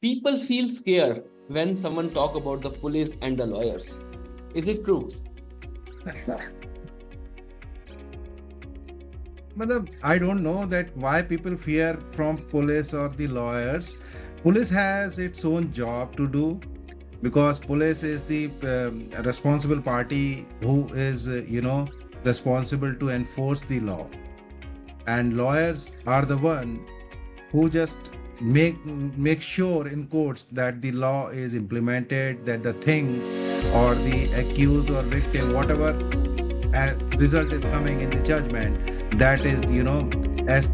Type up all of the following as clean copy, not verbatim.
People feel scared when someone talk about the police and the lawyers. Is it true? I don't know that why people fear from police or the lawyers. Police has its own job to do because police is the responsible party who is, responsible to enforce the law. And lawyers are the one who just make sure in courts that the law is implemented, that the things or the accused or victim, whatever result is coming in the judgment, that is, as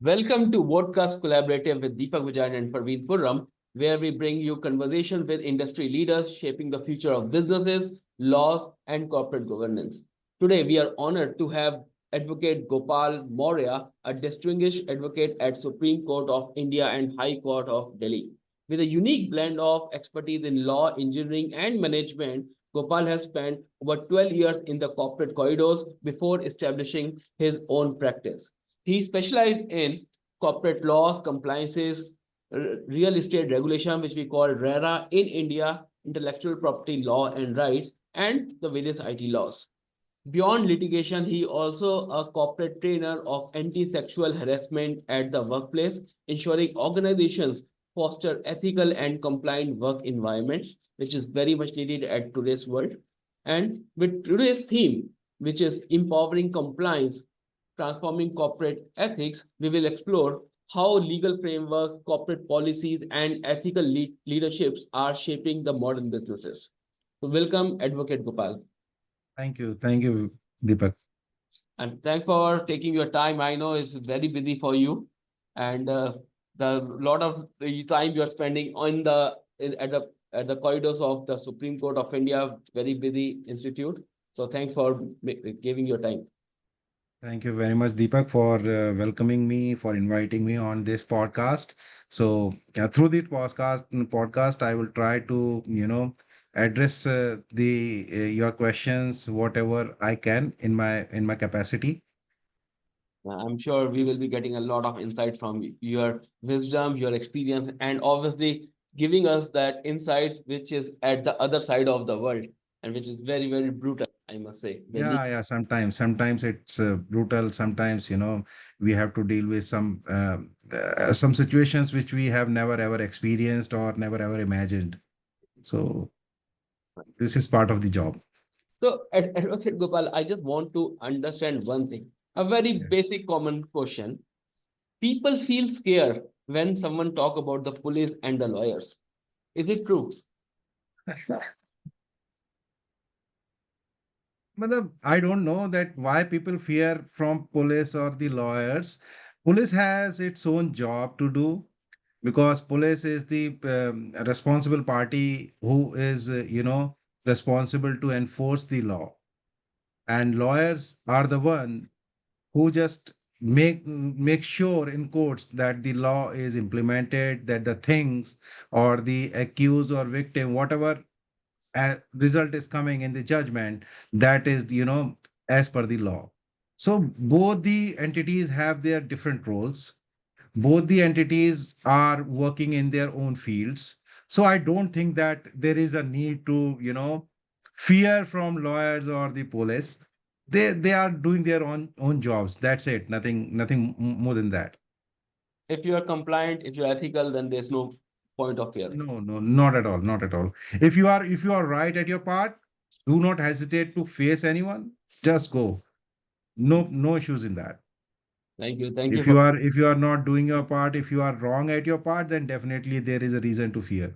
Welcome to Vodcast Collaborative with Deepak Vijayan and Parveen Purram, where we bring you conversation with industry leaders shaping the future of businesses, laws, and corporate governance. Today, we are honored to have Advocate Gopal Maurya, a distinguished advocate at Supreme Court of India and High Court of Delhi. With a unique blend of expertise in law, engineering, and management, Gopal has spent over 12 years in the corporate corridors before establishing his own practice. He specialized in corporate laws, compliances, real estate regulation, which we call RERA in India, intellectual property law and rights, and the various IT laws. Beyond litigation, he also a corporate trainer of anti-sexual harassment at the workplace, ensuring organizations foster ethical and compliant work environments, which is very much needed at today's world. And with today's theme, which is empowering compliance, transforming corporate ethics, we will explore how legal framework, corporate policies, and ethical leaderships are shaping the modern businesses. So welcome, Advocate Gopal. thank you, Deepak. And thanks for taking your time. I know it's very busy for you, and the lot of the time you're spending on at the corridors of the Supreme Court of India, very busy institute. So thanks for giving your time. Thank you very much, Deepak, for welcoming me, for inviting me on this podcast. So, through this podcast, I will try to, address the your questions, whatever I can in my capacity. I'm sure we will be getting a lot of insight from your wisdom, your experience, and obviously giving us that insight which is at the other side of the world and which is very, very brutal, I must say. Yeah. Sometimes it's brutal. Sometimes, we have to deal with some situations which we have never ever experienced or never ever imagined. So this is part of the job. So, Advocate Gopal, I just want to understand one thing. A very Yeah. basic common question. People feel scared when someone talk about the police and the lawyers. Is it true? I don't know that why people fear from police or the lawyers. Police has its own job to do because police is the responsible party who is, responsible to enforce the law. And lawyers are the one who just make sure in courts that the law is implemented, that the things or the accused or victim, whatever result is coming in the judgment, that is, as per the law. So both the entities have their different roles. Both the entities are working in their own fields. So I don't think that there is a need to, fear from lawyers or the police. They are doing their own jobs. That's it. Nothing more than that. If you are compliant, if you're ethical, then there's no point of fear. No, not at all, not at all. If you are right at your part, do not hesitate to face anyone. Just go. No issues in that. Thank you. Thank you If for. you are not doing your part, if you are wrong at your part, then definitely there is a reason to fear.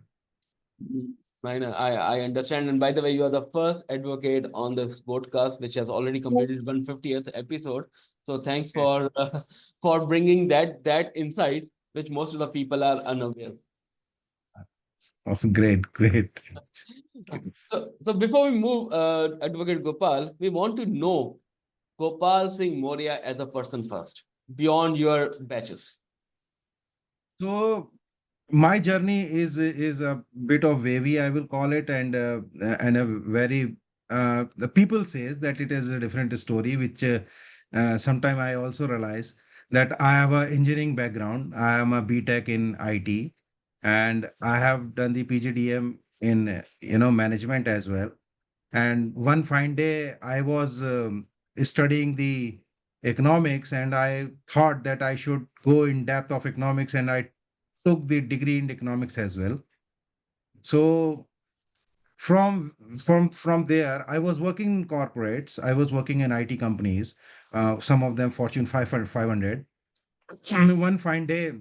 I know, I understand. And by the way, you are the first advocate on this podcast, which has already completed 150th episode. So thanks Okay. for for bringing that insight, which most of the people are unaware. Oh, great. So before we move, Advocate Gopal, we want to know Gopal Singh Moria as a person first, beyond your batches. So my journey is a bit of wavy, I will call it, and a very the people says that it is a different story, which sometime I also realize that I have a engineering background. I am a BTech in IT, and I have done the PGDM in management as well. And one fine day, I was studying the economics, and I thought that I should go in depth of economics, and I took the degree in economics as well. So from there, I was working in corporates. I was working in IT companies, some of them Fortune 500. 500. One fine day,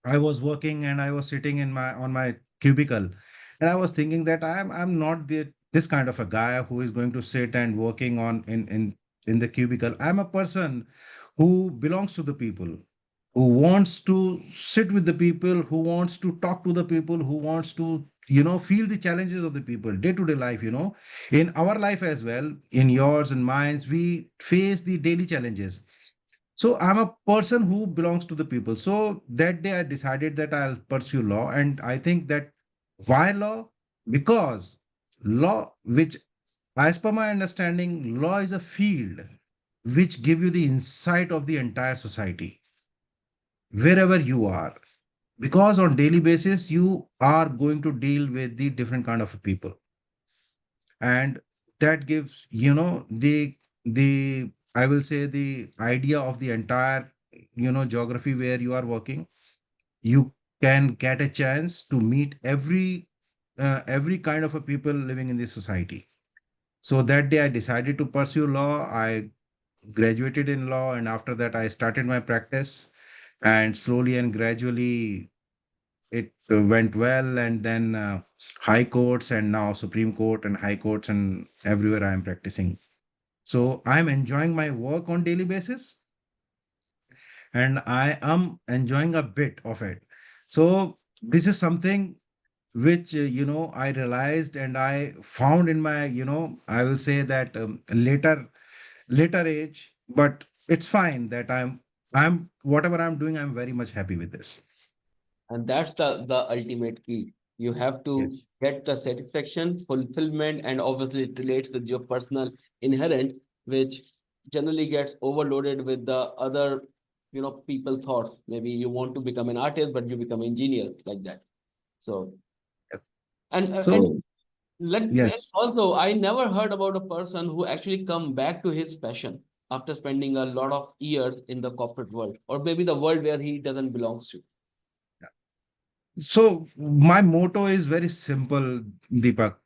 I was working and I was sitting in my on my cubicle, and I was thinking that I'm not this kind of a guy who is going to sit and working on in the cubicle. I'm a person who belongs to the people, who wants to sit with the people, who wants to talk to the people, who wants to feel the challenges of the people day to day life. In our life as well, in yours and mine, we face the daily challenges. So I'm a person who belongs to the people. So that day I decided that I'll pursue law. And I think that why law? Because law, which as per my understanding, law is a field which give you the insight of the entire society, wherever you are. Because on daily basis, you are going to deal with the different kind of people. And that gives the I will say the idea of the entire geography where you are working. You can get a chance to meet every kind of a people living in this society. So that day I decided to pursue law. I graduated in law, and after that I started my practice, and slowly and gradually it went well. And then high courts, and now Supreme Court and high courts, and everywhere I am practicing. So I'm enjoying my work on daily basis, and I am enjoying a bit of it. So this is something which I realized and I found in my I will say that later age. But it's fine that I'm whatever I'm doing, I'm very much happy with this. And that's the ultimate key. You have to Yes. get the satisfaction, fulfillment, and obviously it relates with your personal inherent, which generally gets overloaded with the other, people thoughts. Maybe you want to become an artist, but you become engineer like that. So Yep. and So let and yes. also I never heard about a person who actually come back to his passion after spending a lot of years in the corporate world, or maybe the world where he doesn't belongs to. So my motto is very simple, Deepak.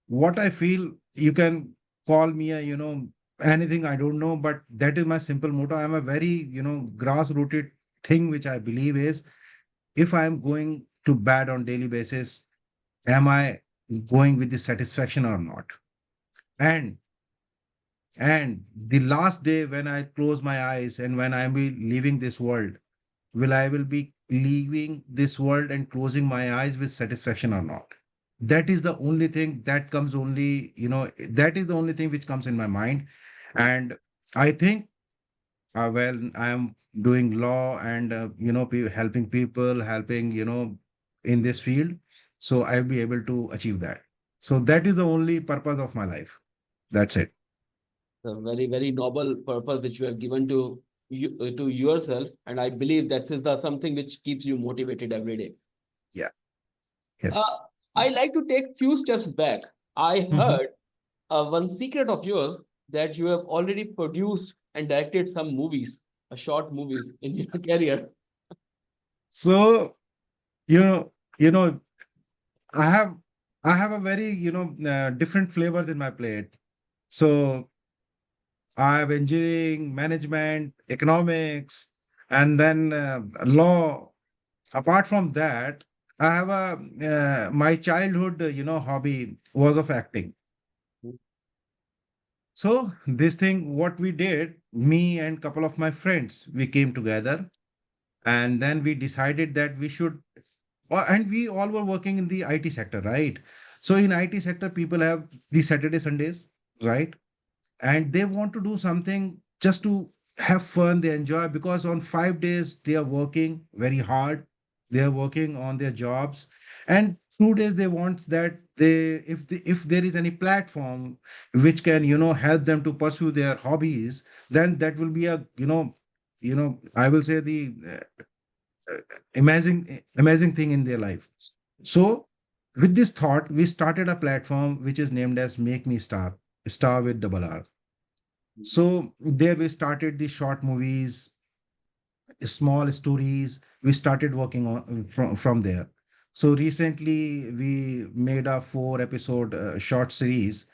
What I feel, you can call me a, anything, I don't know, but that is my simple motto. I'm a very, grass-rooted thing, which I believe is, if I'm going to bed on daily basis, am I going with the satisfaction or not? And and the last day when I close my eyes and when I will leaving this world, will be leaving this world and closing my eyes with satisfaction or not? That is the only thing that comes only, that is the only thing which comes in my mind. And I think, well, I am doing law and helping people, helping in this field, so I'll be able to achieve that. So that is the only purpose of my life. That's it. A very, very noble purpose which you have given to you to yourself, and I believe that's the something which keeps you motivated every day. Yeah. uh, Yes. I like to take few steps back. I Mhm. heard one secret of yours, that you have already produced and directed some movies, short movies in your career. So you know you know I have I have a very different flavors in my plate. So I have engineering, management, economics, and then law. Apart from that, I have a my childhood hobby was of acting. So this thing, what we did, me and couple of my friends, we came together, and then we decided that we should. And we all were working in the IT sector, right? So in IT sector, people have the Saturday Sundays, right? And they want to do something just to have fun, they enjoy, because on 5 days they are working very hard. They are working on their jobs, and nowadays they want that if there is any platform which can help them to pursue their hobbies, then that will be a I will say the amazing thing in their life. So with this thought, we started a platform which is named as Make Me Star, Star with double R. So there we started the short movies, small stories. We started working on from there. So recently we made a 4 episode short series,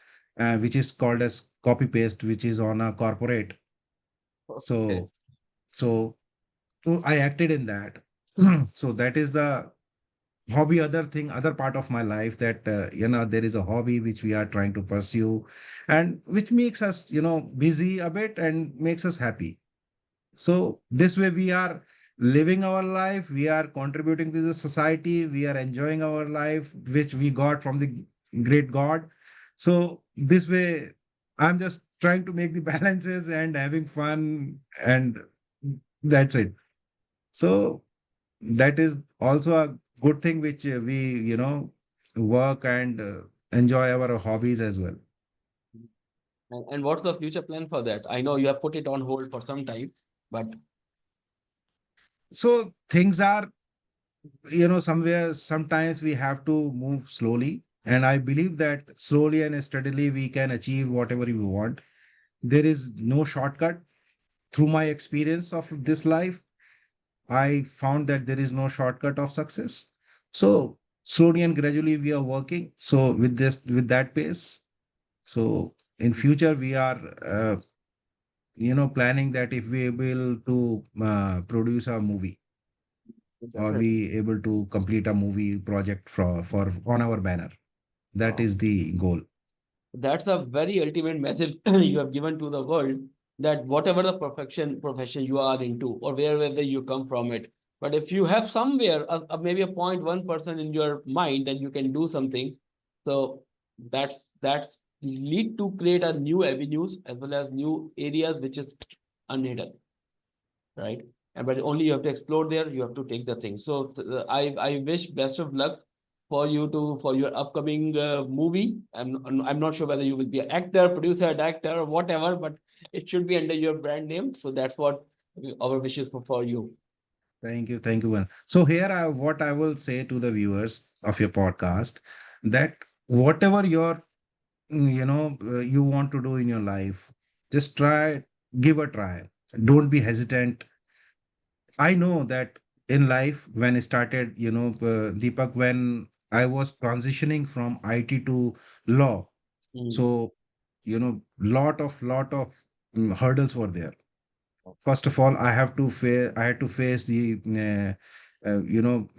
which is called as Copy Paste, which is on a corporate. Okay. So so so I acted in that. So that is the hobby, other part of my life, that there is a hobby which we are trying to pursue, and which makes us busy a bit and makes us happy. So this way we are living our life, we are contributing to the society, we are enjoying our life which we got from the great God. So this way I'm just trying to make the balances and having fun, and that's it. So that is also a good thing which we work and enjoy our hobbies as well. And what's the future plan for that? I know you have put it on hold for some time, but So things are, somewhere sometimes we have to move slowly, and I believe that slowly and steadily we can achieve whatever we want. There is no shortcut. Through my experience of this life, I found that there is no shortcut of success. So slowly and gradually we are working, so with that pace. So in future we are planning that if we able to produce a movie, or definitely. we able to complete a movie project for on our banner. That is the goal. That's a very ultimate message you have given to the world, that whatever the profession you are into, or wherever you come from it, but if you have somewhere maybe a 0.1% in your mind that you can do something, so that's lead to create a new avenues as well as new areas which is unhidden, right? And but only you have to explore there, you have to take the thing. So I wish best of luck for you to for your upcoming movie. I'm not sure whether you will be an actor, producer, director, or whatever, but it should be under your brand name. So that's what our wishes for you. Thank you. So here, what I will say to the viewers of your podcast, that whatever you want to do in your life, just try, give a try. Don't be hesitant. I know that in life, when I started, Deepak, when I was transitioning from IT to law, Mm. so lot of hurdles were there. First of all, I had to face the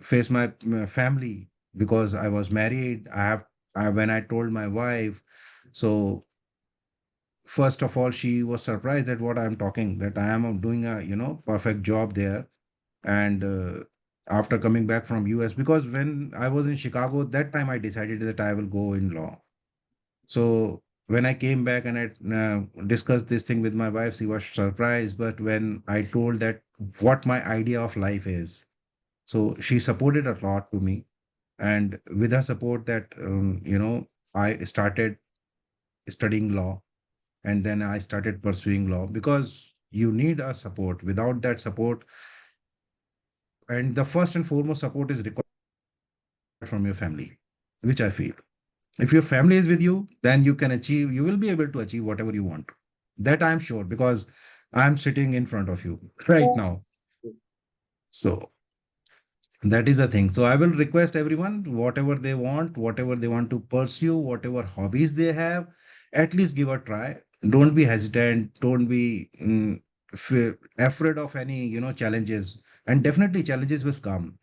face my family, because I was married. When I told my wife, so first of all she was surprised at what I'm talking, that I am doing a perfect job there. And after coming back from US, because when I was in Chicago, that time I decided that I will go in law. So when I came back and I discussed this thing with my wife, she was surprised. But when I told that what my idea of life is, so she supported a lot to me. And with her support, that I started studying law, and then I started pursuing law, because you need a support. Without that support, and the first and foremost support is required from your family, which I feel. If your family is with you, then you will be able to achieve whatever you want. That I'm sure, because I'm sitting in front of you right now. So that is the thing. So I will request everyone, whatever they want to pursue, whatever hobbies they have, at least give a try. Don't be hesitant. Don't be afraid of any, challenges. And definitely challenges will come.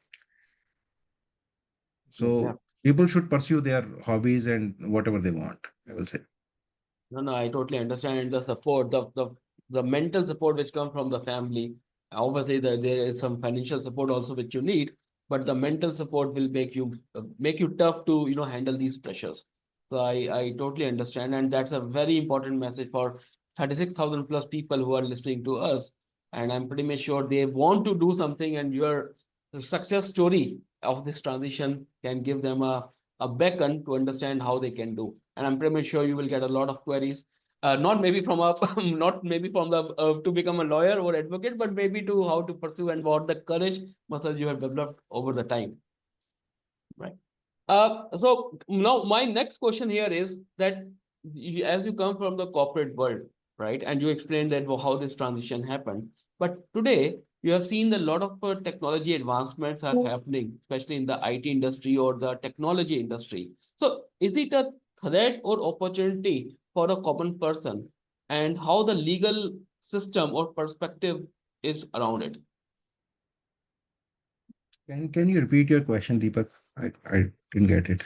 Yeah. So people should pursue their hobbies and whatever they want, I will say. No, no, I totally understand. And the support, the mental support which comes from the family. Obviously, there is some financial support also which you need, but the mental support will make you tough to handle these pressures. So I totally understand, and that's a very important message for 36,000 plus people who are listening to us. And I'm pretty much sure they want to do something, and you're success story of this transition can give them a beacon to understand how they can do. And I'm pretty much sure you will get a lot of queries, not maybe from a, not maybe from the to become a lawyer or advocate, but maybe to how to pursue and what the courage muscle you have developed over the time, right? So now my next question here is that as you come from the corporate world, right, and you explained that how this transition happened, but today you have seen a lot of technology advancements are happening, especially in the IT industry or the technology industry. So is it a threat or opportunity for a common person, and how the legal system or perspective is around it? Can you repeat your question, Deepak? I didn't get it.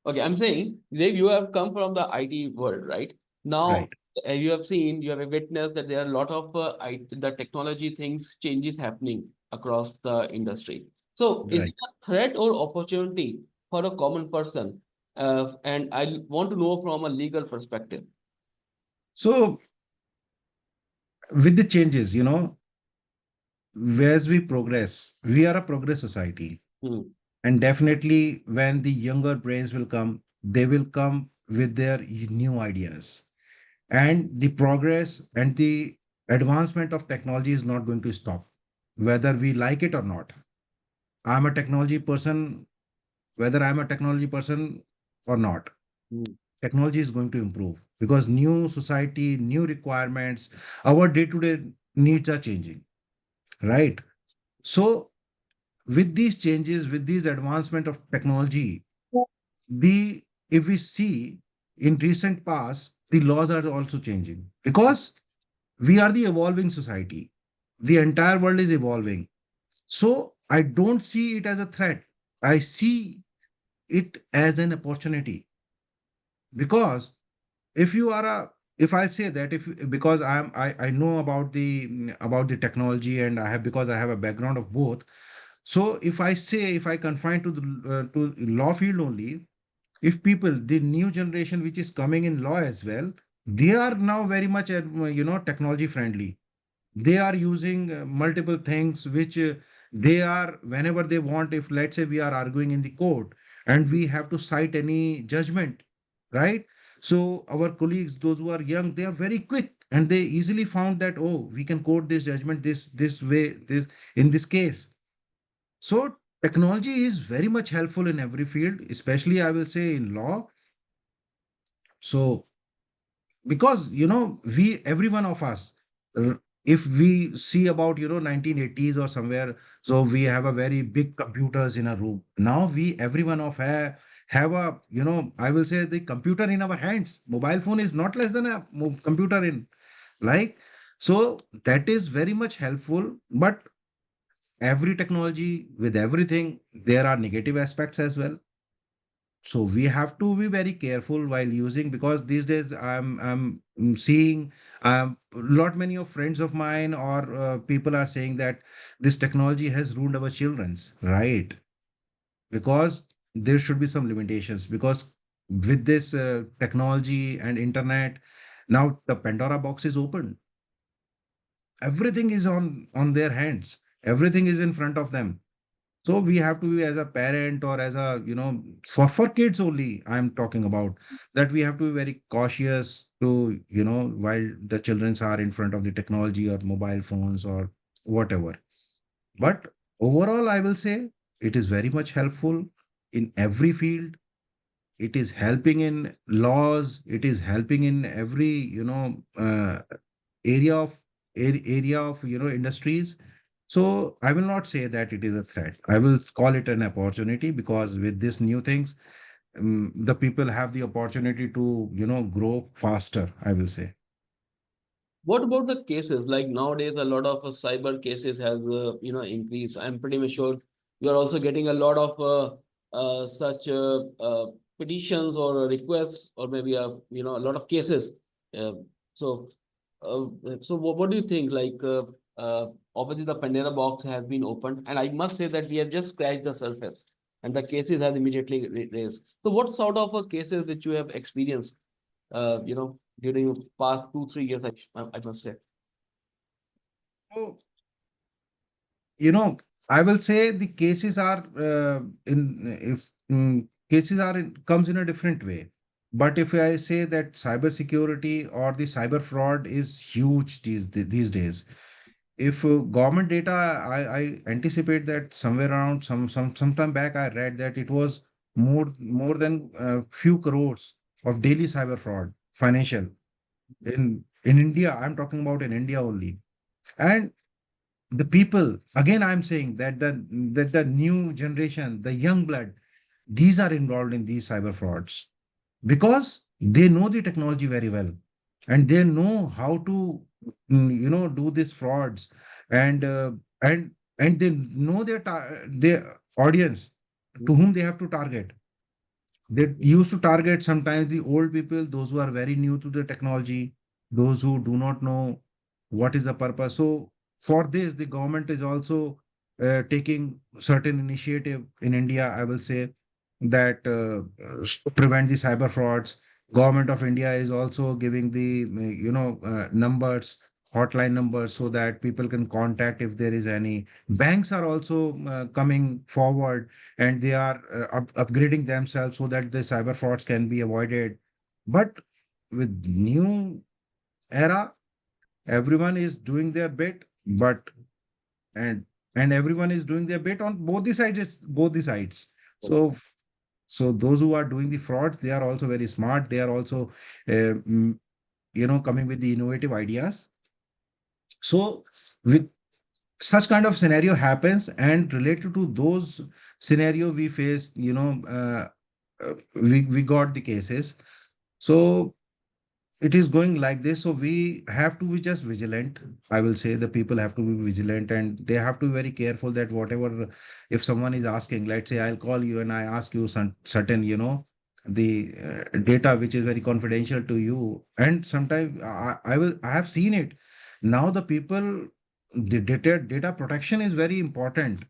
Okay, I'm saying, Dave, you have come from the IT world, right? Now, Right, you have seen, you have witnessed that there are a lot of the technology things changes happening across the industry. So, is it right. a threat or opportunity for a common person? And I want to know from a legal perspective. So with the changes, as we progress, we are a progress society. Hmm. And definitely when the younger brains will come, they will come with their new ideas. And the progress and the advancement of technology is not going to stop, whether we like it or not. I'm a technology person, whether I'm a technology person or not. Hmm. Technology is going to improve because new society, new requirements, our day-to-day needs are changing, right? So with these changes, with these advancement of technology, the if we see in recent past, the laws are also changing because we are the evolving society. The entire world is evolving. So I don't see it as a threat. I see it as an opportunity because if you are a if I say that if because I know about the technology and I have because I have a background of both. So if I say if I confine to the to law field only, if people the new generation which is coming in law as well, they are now very much technology friendly. They are using multiple things which they are whenever they want. If let's say we are arguing in the court and we have to cite any judgment, right? So our colleagues, those who are young, they are very quick and they easily found that, oh, we can quote this judgment this way, this in this case. So technology is very much helpful in every field, especially I will say in law. So because we every one of us, if we see about 1980s or somewhere, so we have a very big computers in a room. Now we every one of have a I will say the computer in our hands. Mobile phone is not less than a computer in, like, so that is very much helpful. But every technology with everything, there are negative aspects as well. So we have to be very careful while using, because these days I'm seeing lot many of friends of mine or people are saying that this technology has ruined our children's, right? Because there should be some limitations, because with this technology and internet, now the Pandora box is open. Everything is on their hands, everything is in front of them. So we have to be, as a parent or as a for kids only I'm talking about, that we have to be very cautious to while the children are in front of the technology or mobile phones or whatever. But overall I will say it is very much helpful in every field. It is helping in laws, it is helping in every area of area of industries. So I will not say that it is a threat, I will call it an opportunity, because with these new things, the people have the opportunity to grow faster, I will say. What about the cases? Like nowadays, a lot of cyber cases has increased. I'm pretty much sure you are also getting a lot of such petitions or requests, or maybe a lot of cases. Uh, so, uh, so what do you think? Like, obviously, the Pandora box has been opened, and I must say that we have just scratched the surface, and the cases have immediately raised. So, what sort of cases that you have experienced? During past 2, 3 years, I must say. So, you know I will say the cases are in if cases are comes in a different way. But if I say that cybersecurity or the cyber fraud is huge these days, if government data, I anticipate that somewhere around some time back I read that it was more than few crores of daily cyber fraud financial in India. I'm talking about in India only. And the people, again I'm saying that the new generation, the young blood, these are involved in these cyber frauds because they know the technology very well and they know how to do these frauds, and and they know their audience to whom they have to target. They used to target sometimes the old people, those who are very new to the technology, those who do not know what is the purpose. So for this, the government is also taking certain initiative in India, I will say, that to prevent the cyber frauds. Government of India is also giving the numbers, hotline numbers, so that people can contact if there is any. Banks are also coming forward and they are upgrading themselves so that the cyber frauds can be avoided. But with new era, everyone is doing their bit, but and everyone is doing their bit on both the sides. It's both the sides. So those who are doing the frauds, they are also very smart. They are also coming with the innovative ideas. So with such kind of scenario happens, and related to those scenario we faced, we got the cases. So it is going like this. So we have to be just vigilant. I will say the people have to be vigilant and they have to be very careful that whatever, if someone is asking, let's say I'll call you and I ask you some certain, the data which is very confidential to you. And sometimes I have seen it. Now the people, the data protection is very important.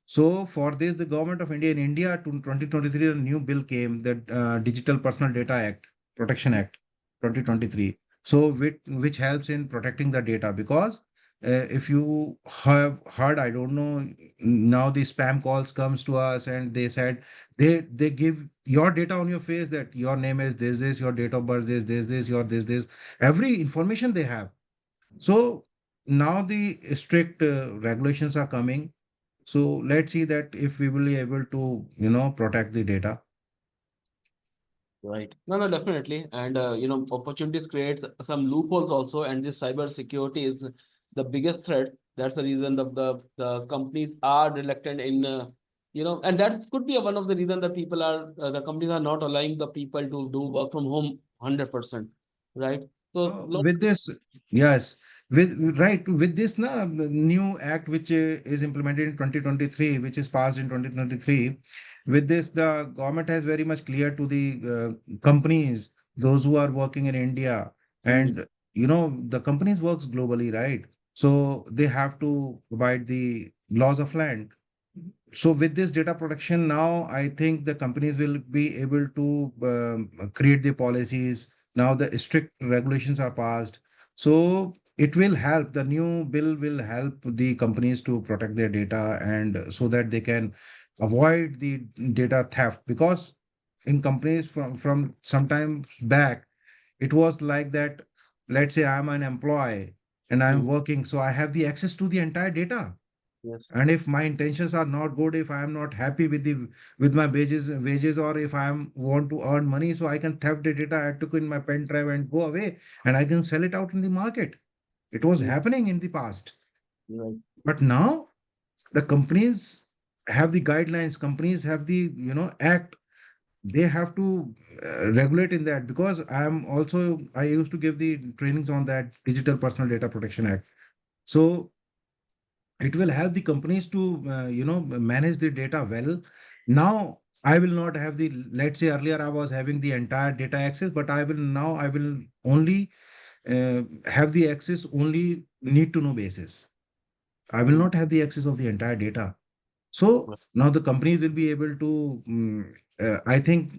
So for this, the government of India in India to 2023, a new bill came, that Digital Personal Data Act, Protection Act, 2023. So which helps in protecting the data because if you have heard, I don't know, now the spam calls comes to us and they said they give your data on your face, that your name is this, your date of birth is this, your this, every information they have. So now the strict regulations are coming, so let's see that if we will be able to, protect the data. Right. No, no, definitely. And opportunities creates some loopholes also, and this cyber security is the biggest threat. That's the reason the companies are reluctant in and that could be one of the reasons that people are the companies are not allowing the people to do work from home 100%, right? So With this, yes, with this na the new act which is implemented in 2023, which is passed in 2023. With this, the government has very much clear to the companies, those who are working in India, Mhm. and the companies works globally, right? So they have to abide the laws of land. So with this data protection now, I think the companies will be able to create the policies. Now the strict regulations are passed. So it will help. The new bill will help the companies to protect their data and so that they can avoid the data theft. Because in companies from sometimes back, it was like that. Let's say I'm an employee and I'm Mhm. working, so I have the access to the entire data. Yes. And if my intentions are not good, if I am not happy with the with my wages, or if I am want to earn money, so I can theft the data I took in my pen drive and go away, and I can sell it out in the market. It was Mhm. happening in the past, Right. but now the companies have the guidelines, companies have the act. They have to regulate in that, because I used to give the trainings on that Digital Personal Data Protection Act. So it will help the companies to manage the data well. Now I will not have the, let's say earlier I was having the entire data access, but I will only have the access only need to know basis. I will Mhm. not have the access of the entire data. So now the companies will be able to I think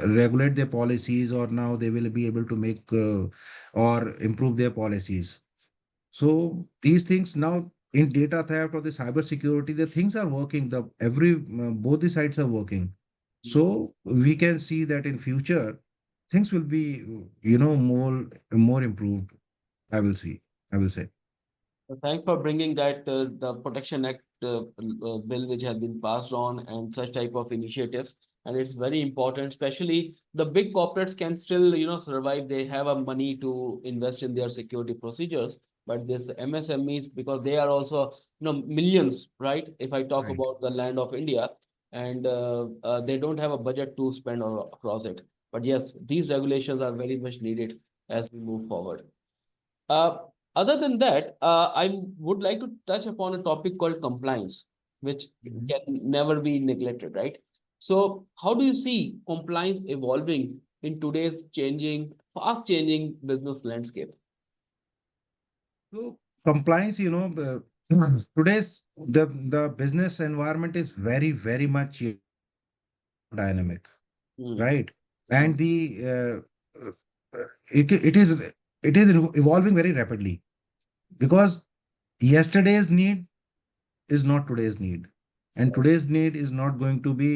regulate their policies, or now they will be able to make or improve their policies. So these things now in data theft or the cyber security, the things are working. The every both the sides are working. So we can see that in future things will be, more improved. I will see. I will say. Thanks for bringing that the Protection Act bill which has been passed on and such type of initiatives. And it's very important, especially the big corporates can still, survive. They have a money to invest in their security procedures. But this MSMEs, because they are also, millions, right? If I talk Right. about the land of India, and they don't have a budget to spend across it. But yes, these regulations are very much needed as we move forward. Uh, Other than that, I would like to touch upon a topic called compliance, which Mhm. can never be neglected, right? So, how do you see compliance evolving in today's changing, fast changing business landscape? So compliance, today's the business environment is very, very much, dynamic, Hmm. right? Right. And it is evolving very rapidly, because yesterday's need is not today's need, and Right. today's need is not going to be.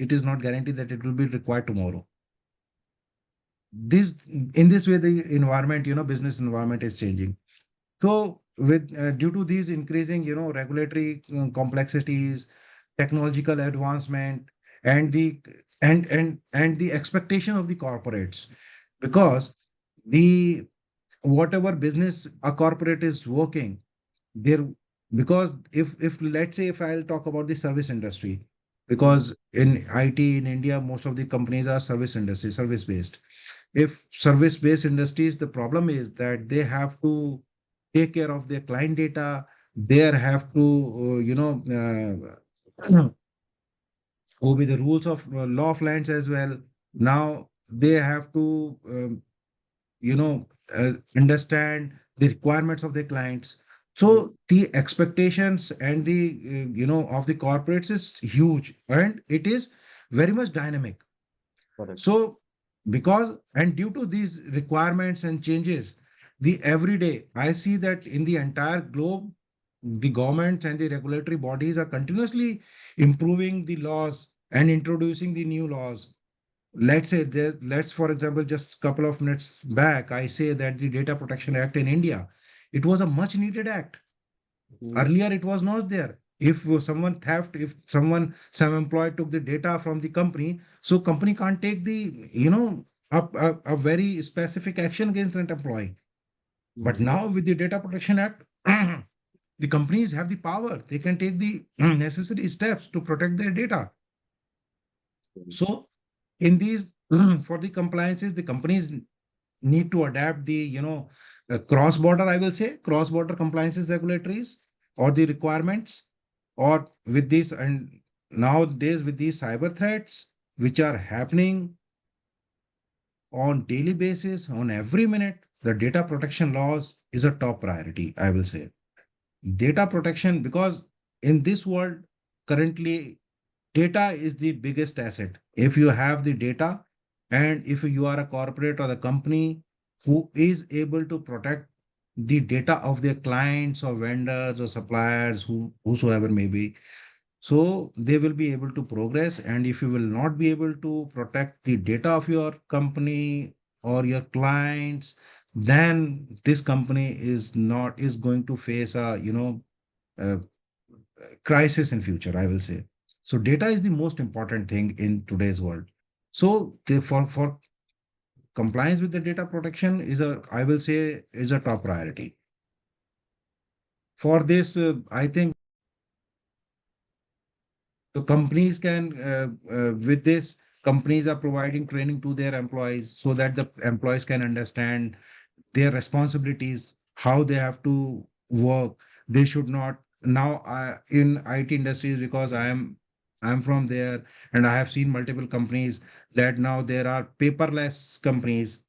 It is not guaranteed that it will be required tomorrow. This In this way, the environment, business environment is changing. So, with due to these increasing, regulatory complexities, technological advancement, and the expectation of the corporates, because the whatever business a corporate is working there, because if let's say, if I'll talk about the service industry, Hmm. because in IT in India, most of the companies are service industry, service based. If service based industries, the problem is that they have to take care of their client data. They have to obey the rules of law of lands as well. Now they have to you know understand the requirements of their clients. Hmm. So the expectations and the of the corporates is huge, and it is very much dynamic. Correct. So, because and due to these requirements and changes, the everyday I see that in the entire globe, the governments and the regulatory bodies are continuously improving the laws and introducing the new laws. Let's say that, let's for example, just a couple of minutes back, I say that the Data Protection Act in India, it was a much needed act. Hmm. Earlier, it was not there. If some employee took the data from the company, so company can't take the, a very specific action against that employee. But Hmm. now with the Data Protection Act, the companies have the power. They can take the necessary steps to protect their data. So in these, for the compliances, the companies need to adapt the, cross border, I will say, cross border compliances regulatories or the requirements, or with this. And nowadays with these cyber threats which are happening on daily basis, on every minute, the data protection laws is a top priority, I will say. Data protection, because in this world currently, data is the biggest asset. If you have the data, and if you are a corporate or the company who is able to protect the data of their clients or vendors or suppliers, whosoever may be, so they will be able to progress. And if you will not be able to protect the data of your company or your clients, then this company is going to face a, uh, crisis in future, I will say. So data is the most important thing in today's world. So for compliance with the data protection is a, I will say, is a top priority. For this, I think the companies can, with this, companies are providing training to their employees so that the employees can understand their responsibilities, how they have to work. They should not now, in IT industries, because I'm from there, and I have seen multiple companies that now there are paperless companies.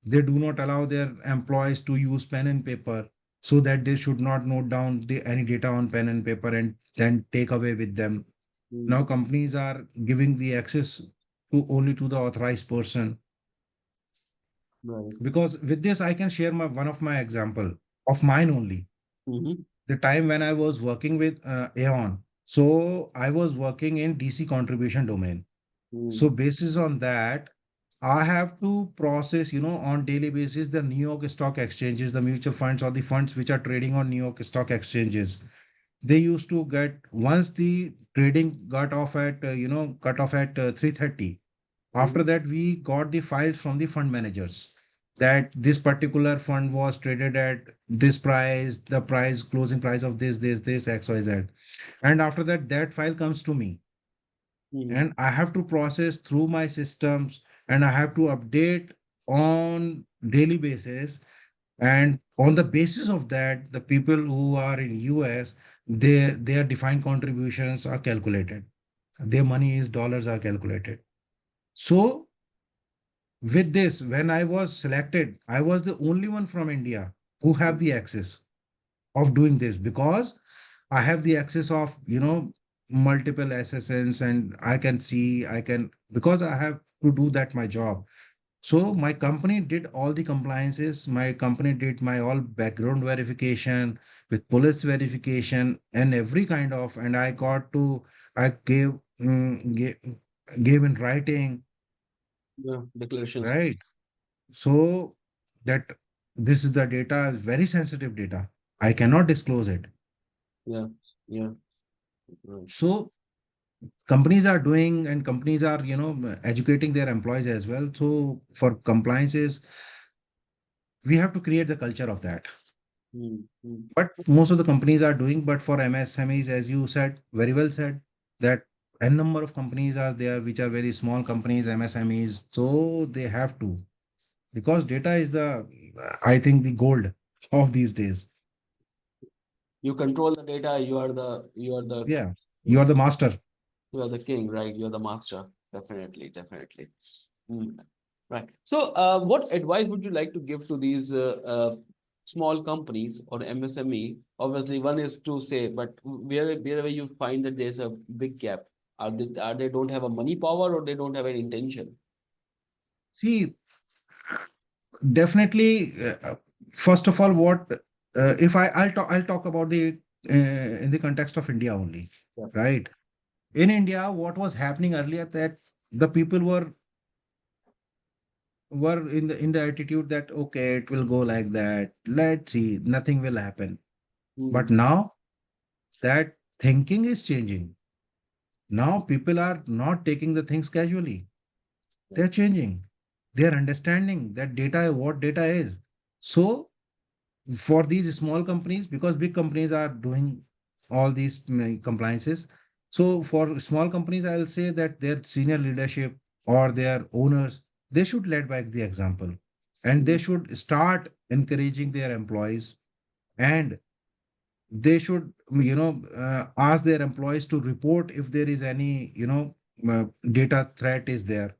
They do not allow their employees to use pen and paper, so that they should not note down any data on pen and paper and then take away with them. Now Hmm. companies are giving the access to only to the authorized person. Right. Because with this, I can share one of my example of mine only. Hmm. the time when I was working with Aeon. So I was working in DC contribution domain. So Hmm. basis on that, I have to process, on daily basis, the New York Stock Exchanges, the mutual funds or the funds which are trading on New York Stock Exchanges. They used to get, once the trading got off at, cut off at 3:30. After Hmm. that, we got the files from the fund managers that this particular fund was traded at this price, the price, closing price of this, XYZ. And after that, that file comes to me Hmm. and I have to process through my systems and I have to update on daily basis. And on the basis of that, the people who are in US, their defined contributions are calculated. Their money is dollars are calculated. So with this, when I was selected, I was the only one from India who have the access of doing this because I have the access of, multiple SSNs and I can see, I can, because I have to do that my job. So my company did all the compliances. My company did my all background verification with police verification and every kind of, and I got to, I gave in writing, Yeah, declarations. right? So that this is the data, is very sensitive data. I cannot disclose it. Yeah, yeah, right. So companies are doing and companies are, educating their employees as well. So for compliances, we have to create the culture of that. Hmm. Hmm. But most of the companies are doing, but for MSMEs, as you said, very well said, that n number of companies are there which are very small companies, MSMEs. So they have to, because data is the, I think, the gold of these days. You control the data. You are the Yeah, you are the master. you are the king, right? You are the master. Definitely, definitely. Hmm. Right. So, what advice would you like to give to these small companies or MSME? Obviously, one is to say, but wherever you find that there's a big gap, are they don't have a money power or they don't have an intention? See, definitely. First of all, what if I'll talk about the in the context of India only, Yeah. right? In India, what was happening earlier that the people were in the attitude that okay, it will go like that. Let's see, nothing will happen. But Hmm. now that thinking is changing. Now people are not taking the things casually. Yeah. They're changing. They're understanding that data, what data is. So for these small companies, because big companies are doing all these compliances. So for small companies, I'll say that their senior leadership or their owners, they should lead by the example and they Hmm. should start encouraging their employees and they should, ask their employees to report if there is any, data threat is there,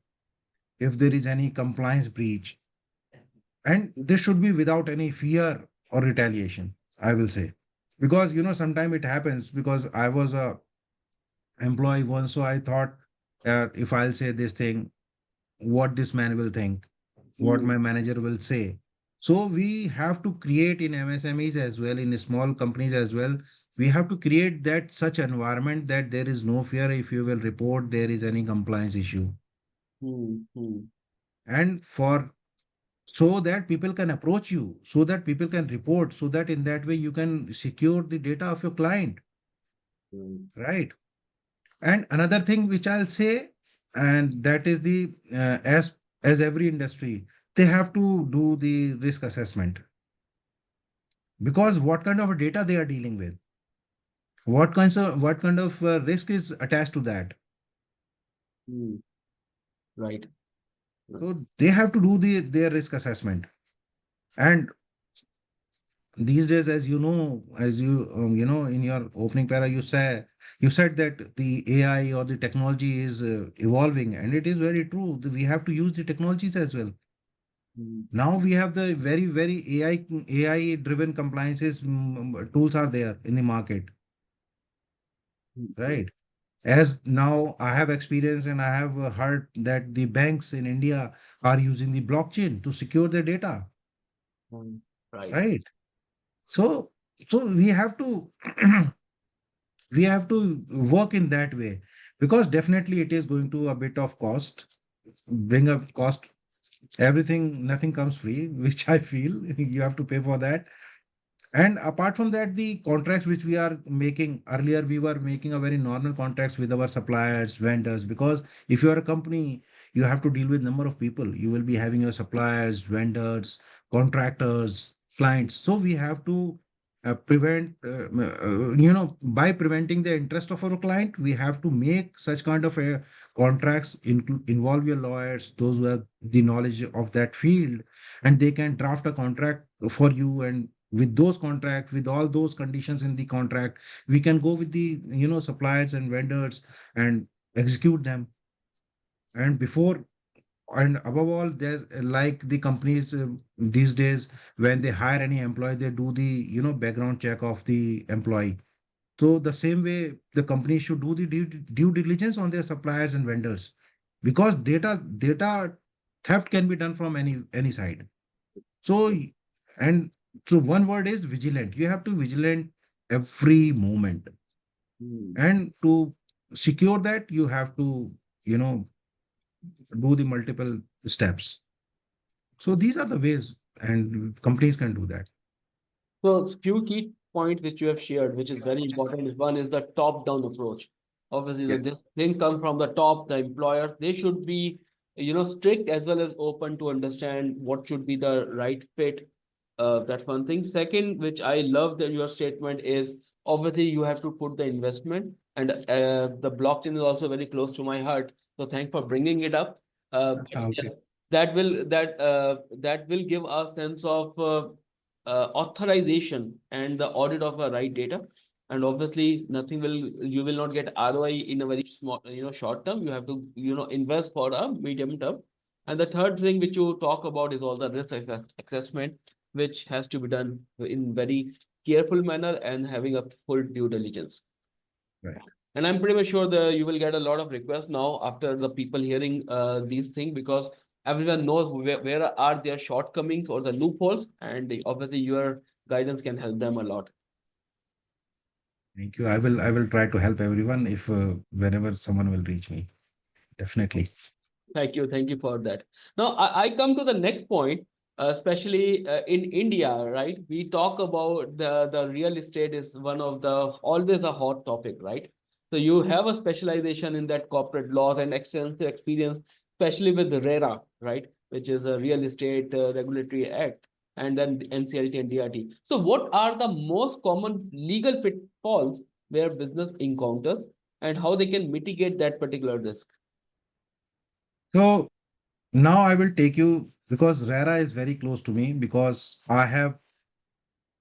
if there is any compliance breach, and this should be without any fear or retaliation, I will say. Because sometimes it happens, because I was a employee once, so I thought, if I'll say this thing, what this man will think, what Hmm. my manager will say. So we have to create in MSMEs as well, in small companies as well, we have to create that such environment that there is no fear if you will report there is any compliance issue. Hmm. Hmm. And for, so that people can approach you, so that people can report, so that in that way you can secure the data of your client, Hmm. right? And another thing which I'll say, and that is the as every industry, they have to do the risk assessment, because what kind of data they are dealing with, what kind of risk is attached to that. Hmm. Right. So they have to do their risk assessment. And these days, as you know, as you in your opening para, you said that the AI or the technology is evolving, and it is very true. We have to use the technologies as well. Hmm. Now we have the very AI driven compliances tools are there in the market, Hmm. Hmm. right? As now I have experience and I have heard that the banks in India are using the blockchain to secure their data, Hmm. Right. right? So. So we have to we have to work in that way, because definitely it is going to a bit of cost, bring up cost. Everything, nothing comes free, which I feel you have to pay for that. And apart from that, the contracts which we are making, earlier we were making a very normal contracts with our suppliers, vendors, because if you are a company, you have to deal with number of people. You will be having your suppliers, vendors, contractors, clients. So we have to prevent, by preventing the interest of our client, we have to make such kind of contracts, involve your lawyers, those who have the knowledge of that field, and they can draft a contract for you. And with those contracts, with all those conditions in the contract, we can go with the suppliers and vendors and execute them. And before, and above all, there's like the companies these days, when they hire any employee, they do the background check of the employee. So the same way, the company should do the due diligence on their suppliers and vendors, because data theft can be done from any side. So, and so one word is vigilant. You have to vigilant every moment. Hmm. And to secure that, you have to, you know, do the multiple steps. So these are the ways, and companies can do that. So few key points which you have shared, which is very important, is one is the top-down approach. Obviously, Yes. this thing come from the top, the employers, they should be, strict as well as open to understand what should be the right fit. That's one thing. Second, which I love that your statement is obviously you have to put the investment, and the blockchain is also very close to my heart. So thanks for bringing it up. But yes, Okay. that will give a sense of authorization and the audit of the right data. And obviously, nothing will you will not get ROI in a very small, short term. You have to, invest for a medium term. And the third thing which you talk about is all the risk assessment, which has to be done in very careful manner and having a full due diligence. Right. And I'm pretty much sure that you will get a lot of requests now after the people hearing these things, because everyone knows where are their shortcomings or the loopholes, and obviously your guidance can help them a lot. Thank you. I will try to help everyone if whenever someone will reach me. Definitely. Thank you for that. Now I come to the next point, especially in India, right? We talk about the real estate is one of the always a hot topic, right? So you have a specialization in that corporate law and extensive experience, especially with the RERA, right? Which is a Real Estate Regulatory Act, and then NCLT and DRT. So what are the most common legal pitfalls where business encounters, and how they can mitigate that particular risk? So now I will take you, because RARA is very close to me, because I have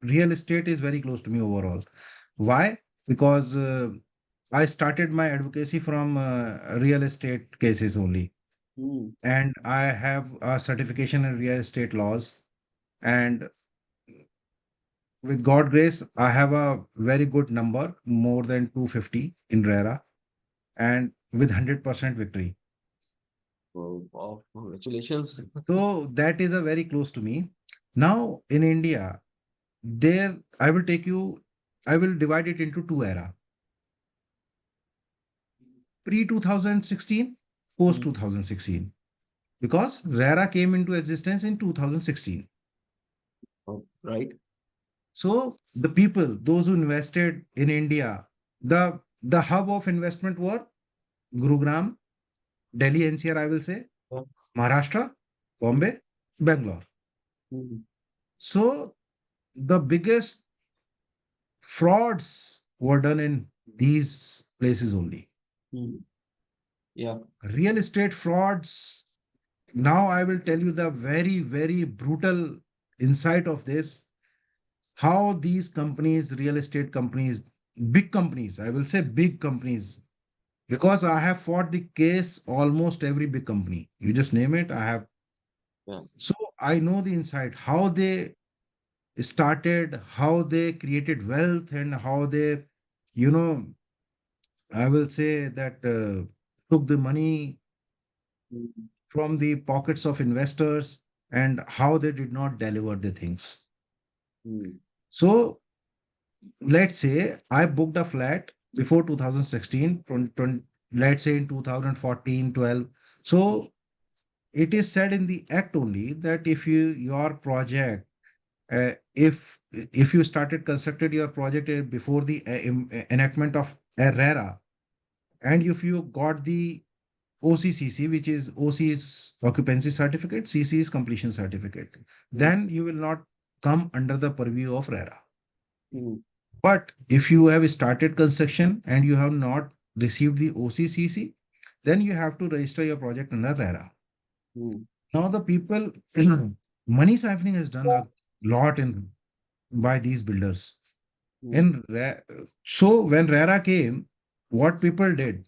real estate is very close to me overall. Why? Because I started my advocacy from real estate cases only. Hmm. And I have a certification in real estate laws. And with God grace, I have a very good number, more than 250 in RERA, and with 100% victory. Oh, wow, congratulations. So that is a very close to me. Now in India, there I will take you, I will divide it into two era: pre 2016, post Hmm. 2016, because RERA came into existence in 2016. Oh, right. So the people, those who invested in India, the hub of investment were Gurugram, Delhi NCR, I will say, Yeah. Maharashtra, Hmm. Bombay, Bangalore. Hmm. So the biggest frauds were done in these places only. Hmm. Yeah. Real estate frauds. Now I will tell you the very, very brutal insight of this, how these companies, real estate companies, big companies, I will say big companies, because I have fought the case almost every big company. You just name it, I have. Yeah. So I know the insight, how they started, how they created wealth, and how they, you know, I will say that took the money Hmm. from the pockets of investors, and how they did not deliver the things. Hmm. So let's say I booked a flat before 2016, let's say in 2014, 12. So it is said in the act only that if your project, if you started constructed your project before the enactment of RERA, and if you got the OCCC, which is OC is occupancy certificate, CC is completion certificate, Hmm. then you will not come under the purview of RERA. Hmm. But if you have started construction and you have not received the OCCC, then you have to register your project under RERA. Hmm. Now the people, money siphoning has done a lot in by these builders. Hmm. In so when RERA came, what people did,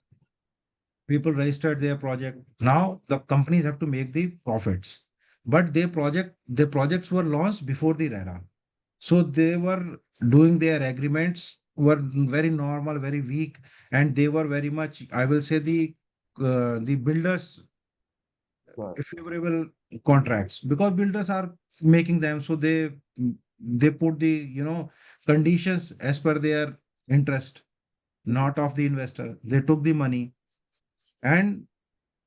people registered their project. Now the companies have to make the profits, but their projects were launched before the RERA. So they were doing their agreements were very normal, very weak, and they were very much, I will say, the builders Right. favorable contracts, because builders are making them, so they put the conditions as per their interest, Hmm. not of the investor. They took the money and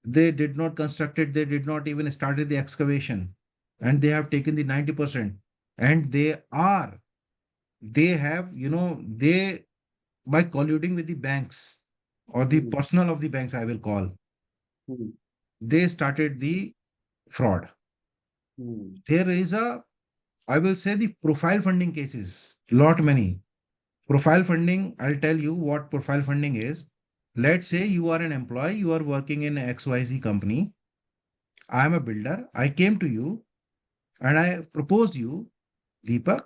they did not construct it. They did not even started the excavation, and they have taken the 90%. And they have, they, by colluding with the banks or the Hmm. personnel of the banks, I will call, Hmm. they started the fraud. Hmm. There is a, I will say, the profile funding cases, lot many. Profile funding, I'll tell you what profile funding is. Let's say you are an employee, you are working in XYZ company. I am a builder. I came to you and I proposed you, Deepak,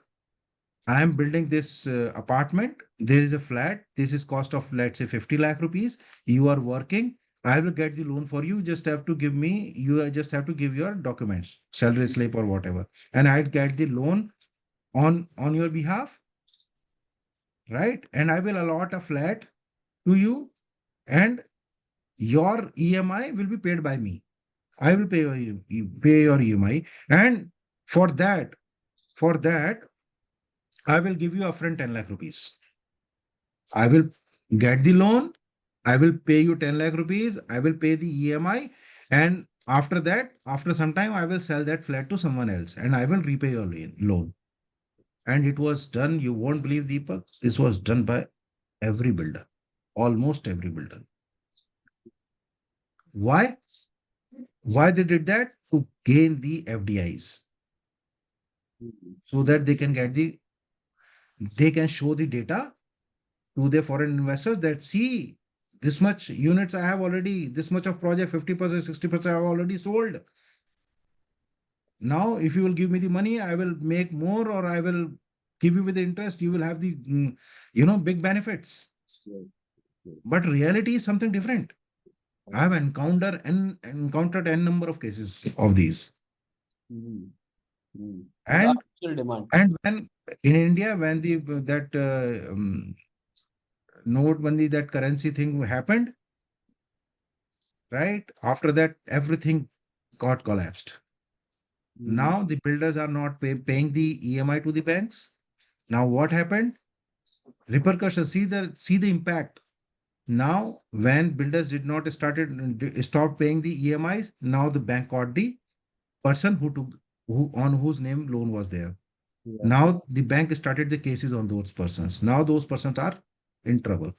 I am building this apartment. There is a flat. This is cost of, let's say, 50 lakh rupees. You are working. I will get the loan for you. Just have to give me, you just have to give your documents, salary slip or whatever. And I'll get the loan on your behalf, right? And I will allot a flat to you, and your EMI will be paid by me. I will pay your pay your EMI. And for that, for that, I will give you upfront 10 lakh rupees. I will get the loan. I will pay you 10 lakh rupees. I will pay the EMI. And after that, after some time, I will sell that flat to someone else and I will repay your loan. And it was done. You won't believe, Deepak. This was done by every builder, almost every builder. Why? Why they did that? To gain the FDIs, Hmm. so that they can show the data to the foreign investors that, see, this much units I have already, this much of project, 50%, 60% I have already sold. Now, if you will give me the money, I will make more, or I will give you with the interest. You will have the, big benefits. Yes. Yes. But reality is something different. I Right. have encountered n number of cases of these. Hmm. Hmm. The And artificial demand. when in India, when the that notebandi, that currency thing happened, right? After that, everything got collapsed. Hmm. Now the builders are not paying the EMI to the banks. Now what happened? Repercussions. See the impact. Now, when builders did not stop paying the EMIs, now the bank caught the person who on whose name loan was there. Yeah. Now the bank started the cases on those persons. Now those persons are in trouble.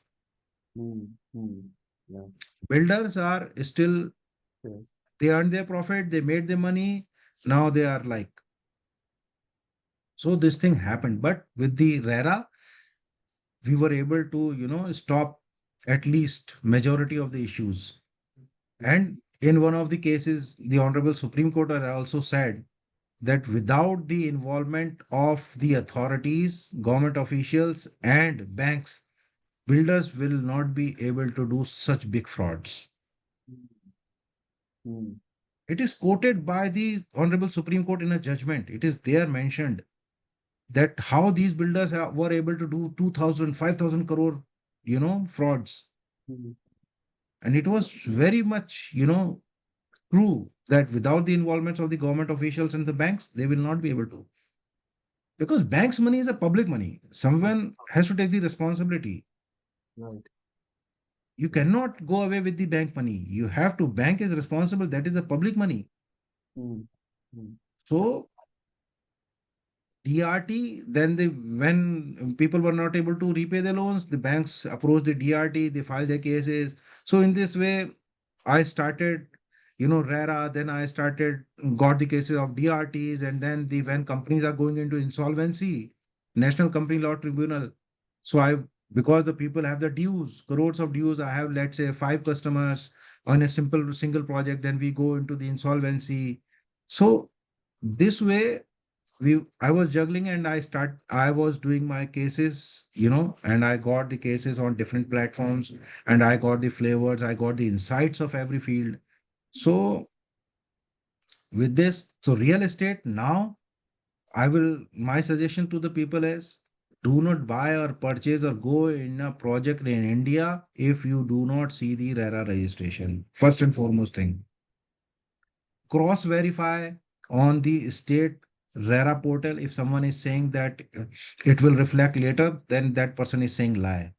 Hmm. Hmm. Yeah. Builders are still, Yes. they earned their profit, they made their money. Now they are like, so this thing happened. But with the RERA, we were able to, stop at least majority of the issues. And in one of the cases, the Honorable Supreme Court has also said that without the involvement of the authorities, government officials, and banks, builders will not be able to do such big frauds. Hmm. It is quoted by the Honorable Supreme Court in a judgment. It is there mentioned that how these builders were able to do 2,000, 5,000 crore, frauds. Hmm. And it was very much, true that without the involvement of the government officials and the banks, they will not be able to. because bank's money is a public money. Someone has to take the responsibility. Right. You cannot go away with the bank money. You have to. Bank is responsible. That is the public money. Mm. Mm. So DRT, then when people were not able to repay the loans, the banks approached the DRT, they filed their cases. So in this way, I started, RERA, then I started, got the cases of DRTs, and then when companies are going into insolvency, National Company Law Tribunal. So because the people have the dues, crores of dues, I have, let's say, five customers on a simple single project, then we go into the insolvency. So this way, I was juggling, and I was doing my cases, and I got the cases on different platforms, and I got the flavors, I got the insights of every field. So with this, so real estate now, my suggestion to the people is, do not buy or purchase or go in a project in India if you do not see the RERA registration. First and foremost thing, cross verify on the state RERA portal. If someone is saying that it will reflect later, then that person is saying lie.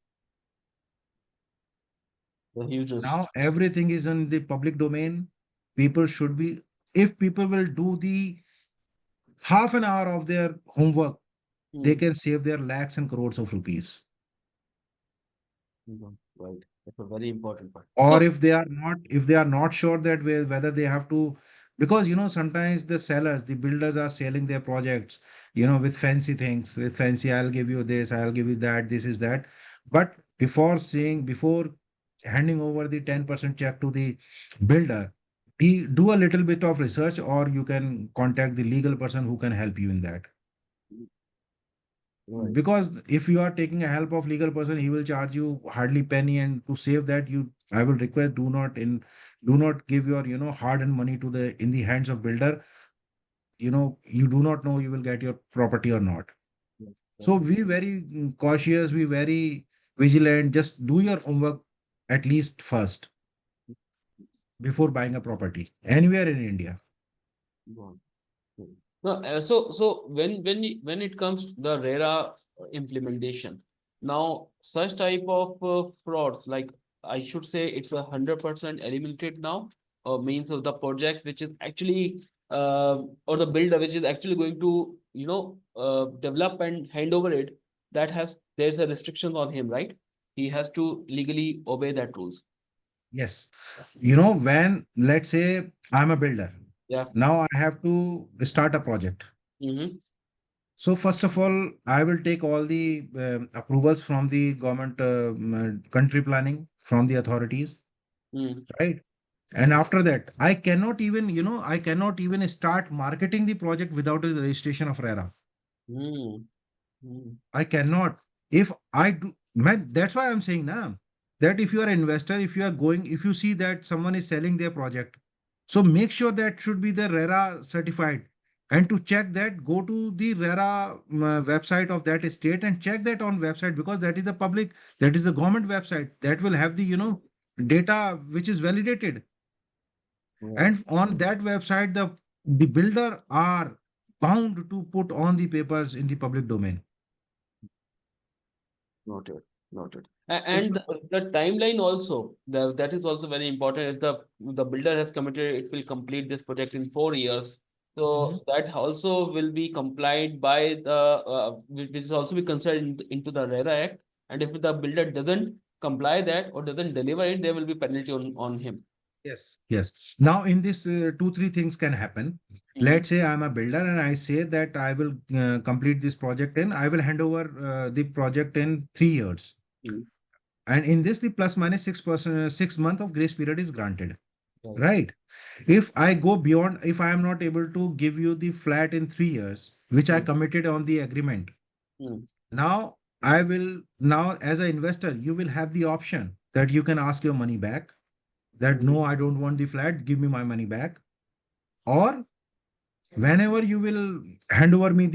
The huge risk. Now everything is in the public domain. People should be, if people will do the half an hour of their homework, they Mm. can save their lakhs and crores of rupees. Mhm. Right. That's a very important part. Or So, if they are not sure that whether they have to, because sometimes the sellers, the builders are selling their projects, with fancy things, with fancy, I'll give you this, I'll give you that, this is that. But before handing over the 10% check to the builder, do a little bit of research, or you can contact the legal person who can help you in that. right. Because if you are taking a help of legal person, he will charge you hardly penny, and to save that, I will request, do not give your hard earned money to the in the hands of builder. You do not know you will get your property or not. Yes, So right. be very cautious, be very vigilant, just do your homework at least first before buying a property anywhere in India. Gone. Mm. No, so when it comes to the RERA implementation, now such type of frauds, like I should say, it's 100% eliminated now, or means of the project which is actually or the builder which is actually going to develop and hand over it, that has there's a restriction on him, right? He has to legally obey that rules. Yes. When, let's say, I'm a builder, Yeah. now I have to start a project. Mm-hmm. So first of all, I will take all the approvals from the government, country planning, from the authorities, Mm. right? And after that, I cannot even start marketing the project without the registration of RERA. Mm. Mm. I cannot. If I do, man, that's why I'm saying now that if you are an investor, if you see that someone is selling their project, so make sure that should be the RERA certified. And to check that, go to the RERA website of that state and check that on website, because that is the government website that will have the data which is validated. Right. And on that website, the builder are bound to put on the papers in the public domain. Noted, noted. If And the timeline also, that is also very important. If the builder has committed, it will complete this project in 4 years. Mhm. So that also will be complied by which is also be considered into the RERA Act. And if the builder doesn't comply that or doesn't deliver it, there will be penalty on him. Yes. Yes. Now, in this, two, three things can happen. Mm-hmm. Let's say I'm a builder and I say that I will complete this project, and I will hand over the project in 3 years. And in this, the plus minus 6%, 6 month of grace period is granted. Right. Right. If I go beyond, if I am not able to give you the flat in 3 years, which I Mm. committed on the agreement, Mm. now as an investor, you will have the option that you can ask your money back. That Mm. no, I don't want the flat, give me my money back. Or whenever you will hand over me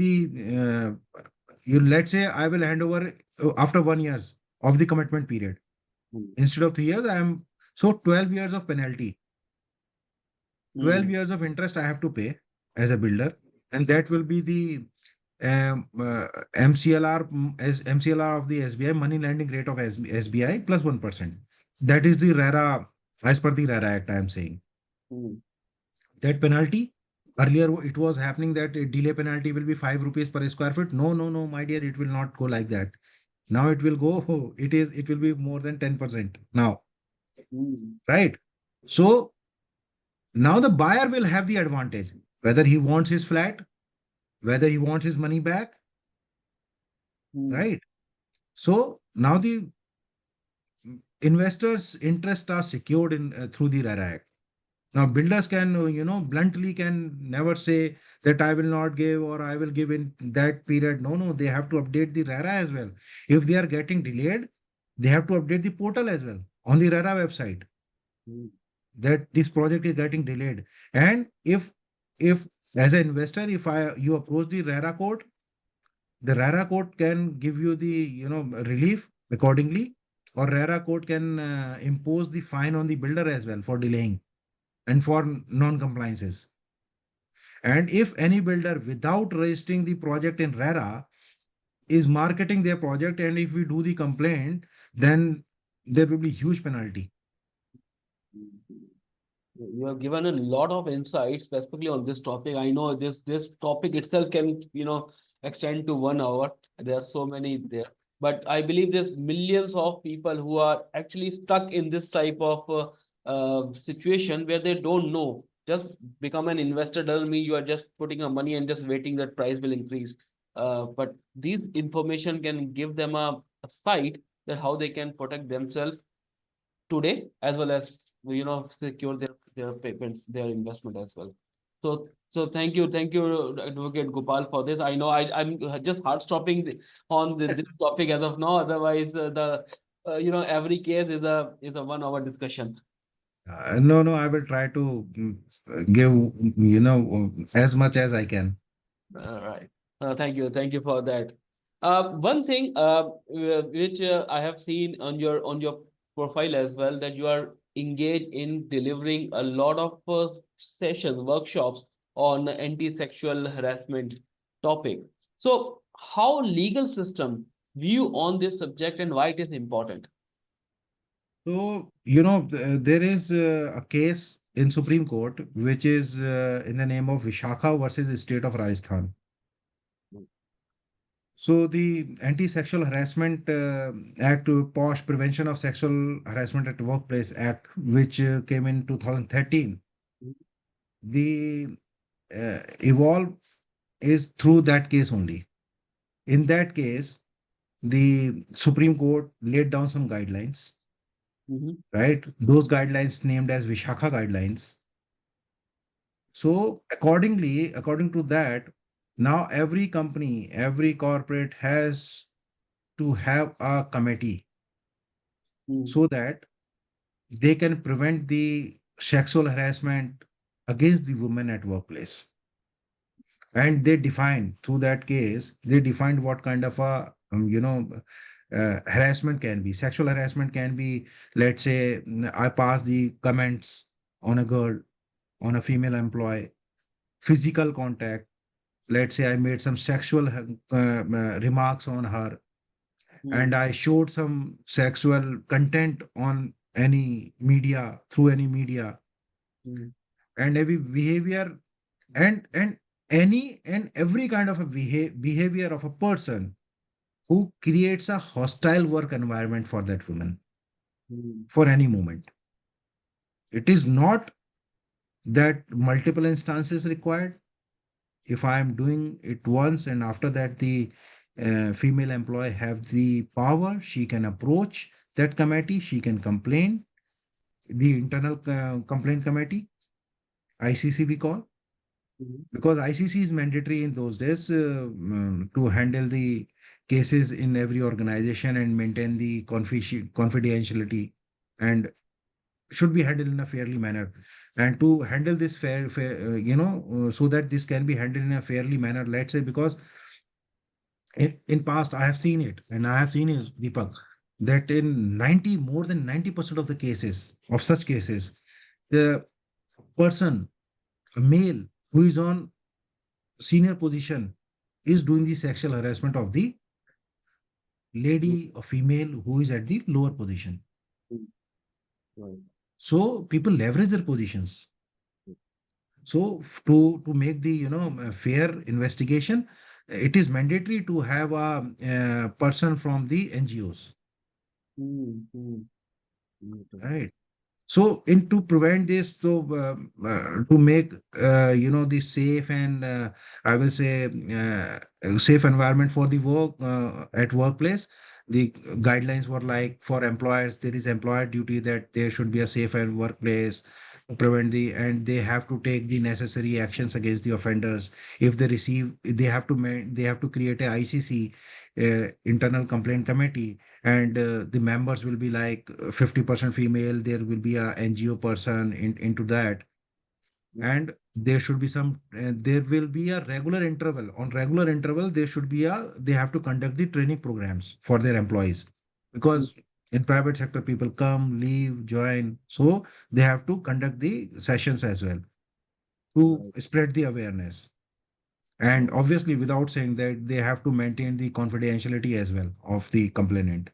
let's say I will hand over after 1 years of the commitment period. Mm. Instead of 3 years, I am, so 12 years of penalty, 12 Mm. years of interest I have to pay as a builder. And that will be the MCLR, as MCLR of the SBI, money lending rate of SBI plus 1%. That is the RARA, as per the RARA Act, I am saying. Mm. That penalty, earlier it was happening that a delay penalty will be 5 rupees per square foot. No, no, no, my dear, it will not go like that. Now it will go, it will be more than 10% now, Mm. right? So now the buyer will have the advantage, whether he wants his flat, whether he wants his money back, Mm. right? So now the investors' interests are secured in through the RARA Act. Now builders can, bluntly can never say that I will not give or I will give in that period. No, no, they have to update the RARA as well. If they are getting delayed, they have to update the portal as well on the RARA website Mm. that this project is getting delayed. And if as an investor, if you approach the RARA court, the RARA court can give you the relief accordingly, or RARA court can impose the fine on the builder as well for delaying and for non-compliances. And if any builder without registering the project in RARA is marketing their project, and if we do the complaint, then there will be huge penalty. You have given a lot of insights specifically on this topic. I know this topic itself can, extend to 1 hour. There are so many there, but I believe there's millions of people who are actually stuck in this type of situation where they don't know. Just become an investor doesn't mean you are just putting a money and just waiting that price will increase. But these information can give them a sight that how they can protect themselves today as well as secure their payments, their investment as well. So thank you, Advocate Gopal, for this. I know I'm just hard stopping on this topic as of now. Otherwise, the every case is a 1 hour discussion. No, no, I will try to give, as much as I can. All right. Thank you for that. One thing which I have seen on your profile as well, that you are engaged in delivering a lot of sessions, workshops on anti-sexual harassment topic. So, how legal system view on this subject and why it is important? So, there is a case in Supreme Court which is in the name of Vishakha versus the state of Rajasthan. So the Anti-Sexual Harassment Act, POSH, Prevention of Sexual Harassment at Workplace Act, which came in 2013, the evolve is through that case only. In that case, the Supreme Court laid down some guidelines, Mhm. right? Those guidelines named as Vishakha guidelines. So accordingly, according to that, now every company, every corporate has to have a committee Mhm. so that they can prevent the sexual harassment against the women at workplace. And they define through that case, they defined what kind of a harassment can be. Sexual harassment can be, let's say, I pass the comments on a girl, on a female employee, physical contact. Let's say I made some sexual remarks on her, Mhm. and I showed some sexual content on any media, through any media, Mhm. and every behavior, and any and every kind of a behavior of a person who creates a hostile work environment for that woman Mhm. for any moment. It is not that multiple instances required. If I am doing it once and after that the female employee have the power, she can approach that committee, she can complain, the internal complaint committee, ICC we call, Mhm. because ICC is mandatory in those days to handle the cases in every organization and maintain the confidentiality, and should be handled in a fairly manner. And to handle this so that this can be handled in a fairly manner, let's say, because in past I have seen it, and I have seen it, Deepak, that in 90 more than 90% of the cases of such cases, the person, a male who is on senior position, is doing the sexual harassment of the mm, lady or female who is at the lower position. mm, right, So people leverage their positions. So to make the fair investigation, it is mandatory to have a person from the NGOs, mm, mm, okay, right? So, in to prevent this, to make the safe and I will say safe environment for the work at workplace, the guidelines were like for employers, there is employer duty that there should be a safe and workplace to prevent and they have to take the necessary actions against the offenders. If they receive, they have to create a ICC, internal complaint committee, and the members will be like 50% female. There will be a NGO person into that, mm, and there should be there will be a regular interval. On regular interval, there should be they have to conduct the training programs for their employees, mm, because in private sector people come, leave, join, so they have to conduct the sessions as well to right, spread the awareness. And oh, obviously, without saying that, they have to maintain the confidentiality as well of the complainant.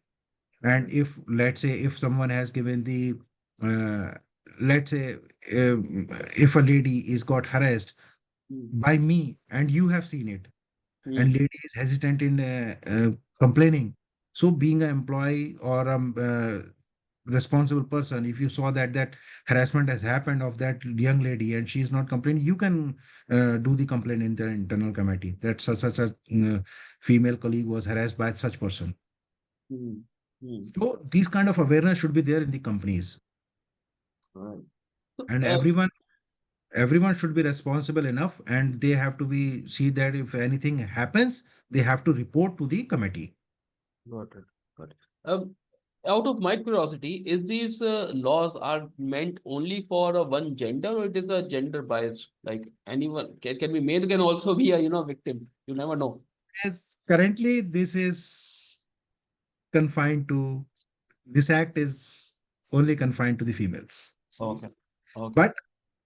And right, if, let's say, if someone has given the uh, let's say, if a lady is got harassed mm, by me and you have seen it, and mm, lady is hesitant in complaining, so being an employee or a responsible person, if you saw that harassment has happened of that young lady and she is not complaining, you can do the complaint in the internal committee that such a female colleague was harassed by such person. mm, mm, So these kind of awareness should be there in the companies, right. So, and everyone should be responsible enough, and they have to be see that if anything happens, they have to report to the committee. got it, got it. Out of my curiosity, is these laws are meant only for one gender, or it is a gender bias? Like anyone can be male, can also be a victim. You never know. Yes, currently this is confined to this act is only confined to the females, Okay, okay. but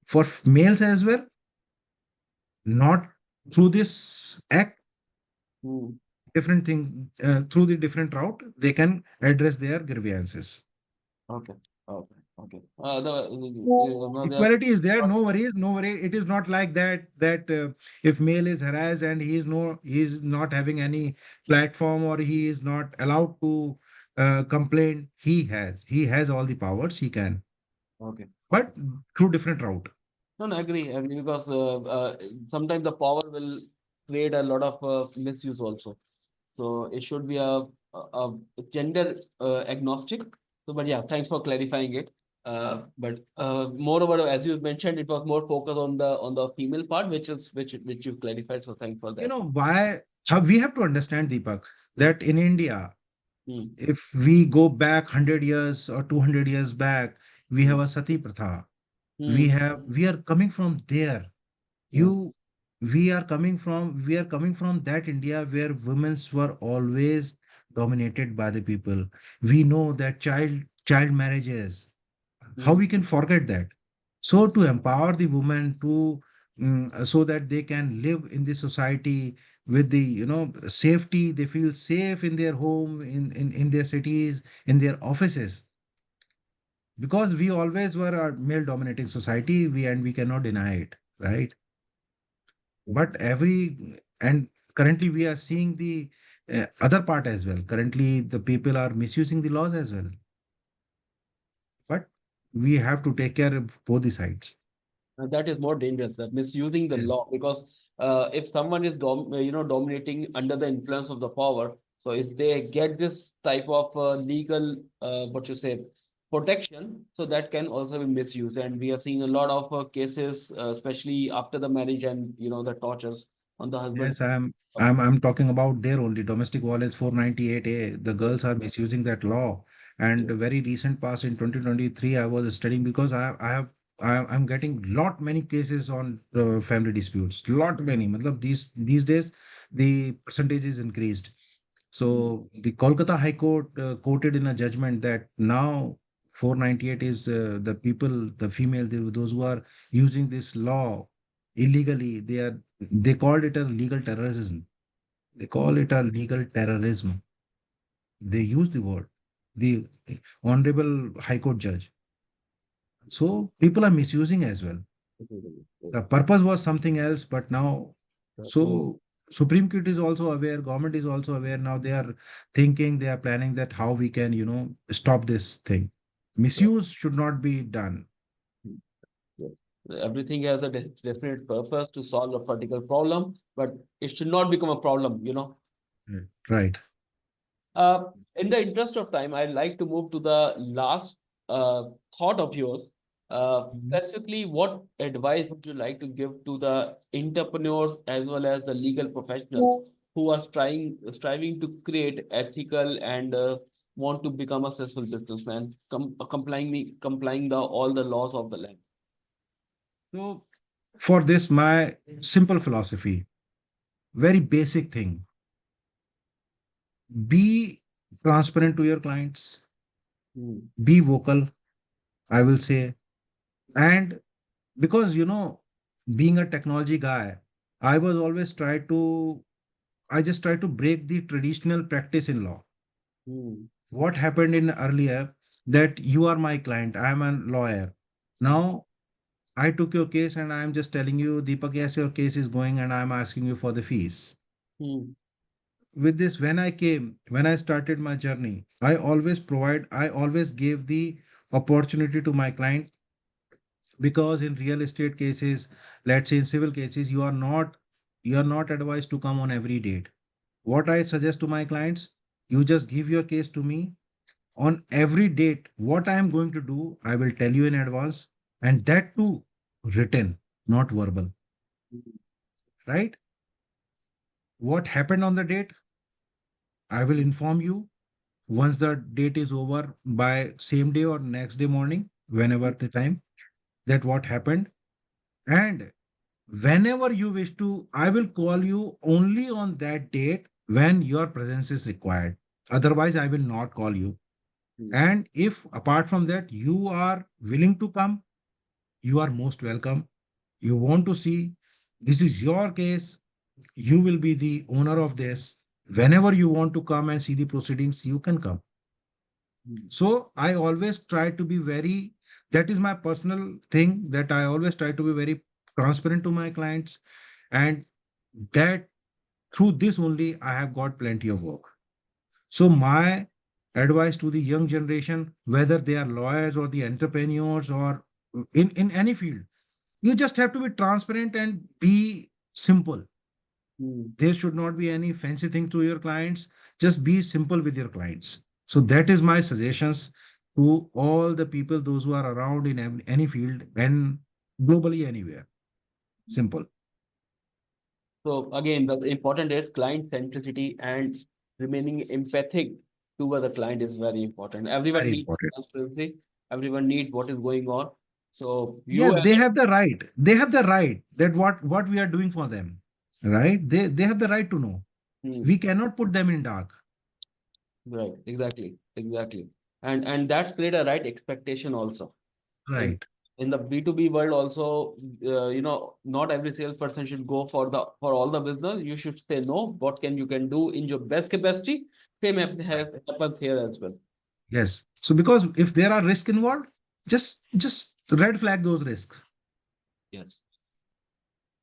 for males as well, not through this act, Hmm. different thing, through the different route they can address their grievances. Okay, okay, okay. The no, there Equality is there, no worries, no worry. It is not like that if male is harassed and he is not having any platform, or he is not allowed to complain, he has all the powers, he can, okay, okay. but through different route. No, no, agree, because sometimes the power will create a lot of misuse also. So it should be a gender agnostic. So, but yeah, thanks for clarifying it. But moreover, as you mentioned, it was more focused on the female part, which you clarified. So thanks for You that. know why? How we have to understand, Deepak, that in India, Hmm, if we go back 100 years or 200 years back, we hmm, have a sati pratha. hmm, We are coming from there. yeah, You we are coming from that India where women were always dominated by the people. We know that child marriages, how hmm, we can forget that. So yes, to empower the women to so that they can live in the society with the safety, they feel safe in their home, in their cities, in their offices, because we always were a male dominating society, we cannot deny it, right? But and currently we are seeing the other part as well. Currently the people are misusing the laws as well, but we have to take care of both the sides. and that is more dangerous. That misusing the Yes. law, because if someone is dominating under the influence of the power, so if they get this type of legal what you say protection, so that can also be misused. And we are seeing a lot of cases, especially after the marriage, and the tortures on the husband. Yes, I'm talking about there only domestic violence 498A. The Yes, girls are misusing that law. And yes. the very recent past in 2023, I was studying because I'm getting lot many cases on family disputes. Lot many. Matlab these days the percentage is increased. Mm, So the Kolkata High Court quoted in a judgment that now 498 is the people, the female, those who are using this law illegally. They called it a legal terrorism. They call it a legal terrorism. They use the word, the honorable High Court judge. So people are misusing as well. The purpose was something else, but now, so Supreme Court is also aware, government is also aware. Now they are thinking, they are planning that how we can, stop this thing. Misuse should not be done. Yes. Everything has a definite purpose to solve a particular problem, but it should not become a problem. Right. Uh, in the interest of time, I'd like to move to the last uh, thought of yours. Mhm. Specifically, what advice would you like to give to the entrepreneurs as well as the legal professionals who are striving to create ethical and want to become a successful businessman, complying the all the laws of the land? So for this, my simple philosophy, very basic thing, be transparent to your clients, Hmm. be vocal, I will say. And because, being a technology guy, I was always try to, I just try to break the traditional practice in law. Hmm. What happened in earlier that you are my client, I am a lawyer. Now I took your case and I am just telling you, Deepak, yes, your case is going and I am asking you for the fees. Hmm. With this, when I started my journey, I always gave the opportunity to my client, because in real estate cases, let's say in civil cases, you are not advised to come on every date. What I suggest to my clients, you just give your case to me on every date. What I am going to do, I will tell you in advance, and that too written, not verbal, right? What happened on the date, I will inform you once the date is over, by same day or next day morning, whenever the time, that what happened. And whenever you wish to, I will call you only on that date when your presence is required. Otherwise, I will not call you. Hmm. And if apart from that, you are willing to come, you are most welcome. You want to see, this is your case, you will be the owner of this. Whenever you want to come and see the proceedings, you can come. Hmm. So I always try to be very, that is my personal thing, that I always try to be very transparent to my clients. And that through this only I have got plenty of work. So my advice to the young generation, whether they are lawyers or the entrepreneurs or in any field, you just have to be transparent and be simple. Hmm. There should not be any fancy thing to your clients. Just be simple with your clients. So that is my suggestions to all the people, those who are around in any field and globally anywhere. Simple. So again, the important is client centricity and remaining empathic toward the client is very important. Everyone Very needs important. transparency. Everyone needs what is going on. So Yeah, you as they have the right. They have the right that what we are doing for them. Right? They have the right to know. Hmm, We cannot put them in dark. right, exactly. And that's create a right expectation also. In Right. in the B2B world also, not every salesperson should go for all the business. You should say no, what can you can do in your best capacity. Same Right. happens here as well. Yes. So because if there are risks involved, just red flag those risks. Yes.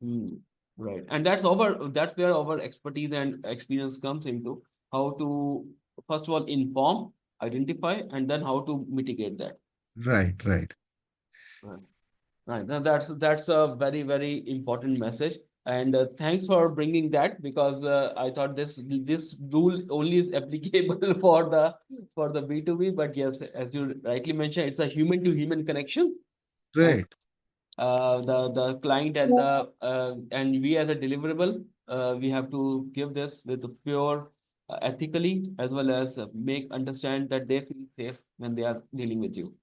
Hmm. Right. And that's where our expertise and experience comes into how to first of all inform, identify, and then how to mitigate that. Right, right. Right. Right. Now that's a very important message. And thanks for bringing that because I thought this rule only is applicable for the B2B. But yes, as you rightly mentioned, it's a human to human connection. And Right. the client and the and we as a deliverable we have to give this with pure ethically as well as make understand that they feel safe when they are dealing with you.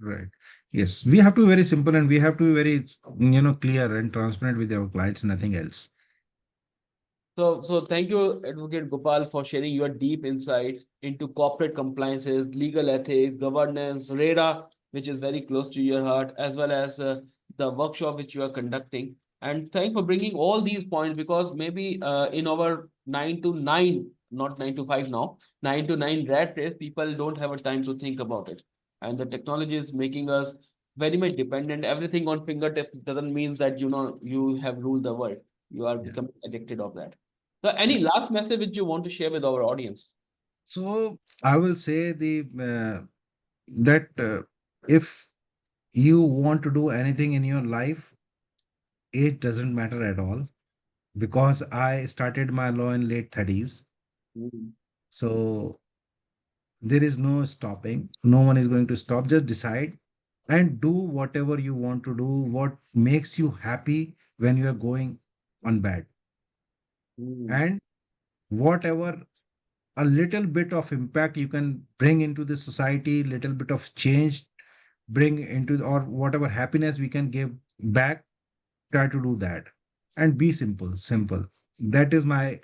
Right. Yes. We have to be very simple and we have to be very, clear and transparent with our clients, nothing else. So thank you, Advocate Gopal, for sharing your deep insights into corporate compliances, legal ethics, governance, RERA, which is very close to your heart, as well as the workshop which you are conducting. And thanks for bringing all these points because maybe in our 9 to 9, not 9 to 5 now, 9 to 9 rat race, people don't have a time to think about it. And the technology is making us very much dependent. Everything on fingertips doesn't mean that you have ruled the world. You are Yeah. becoming addicted of that. So any last message which you want to share with our audience? So I will say that if you want to do anything in your life, age doesn't matter at all, because I started my law in late 30s. Mm, So there is no stopping. No one is going to stop. Just decide and do whatever you want to do, what makes you happy when you are going on bad. mm, And whatever a little bit of impact you can bring into the society, little bit of change bring into, or whatever happiness we can give back, try to do that. And be simple. That is my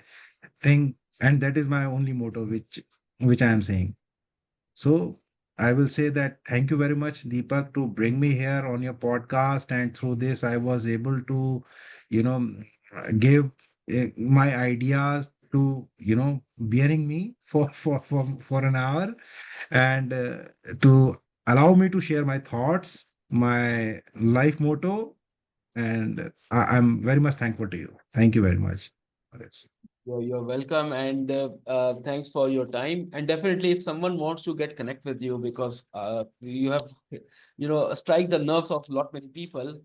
thing, and that is my only motto, which I am saying. So I will say that thank you very much, Deepak, to bring me here on your podcast. And through this, I was able to, you know, give my ideas to, bearing me for an hour, and to allow me to share my thoughts, my life motto. And I'm very much thankful to you. Thank you very much for this. you're welcome, and thanks for your time. And definitely, if someone wants to get connect with you, because you have, strike the nerves of lot many people.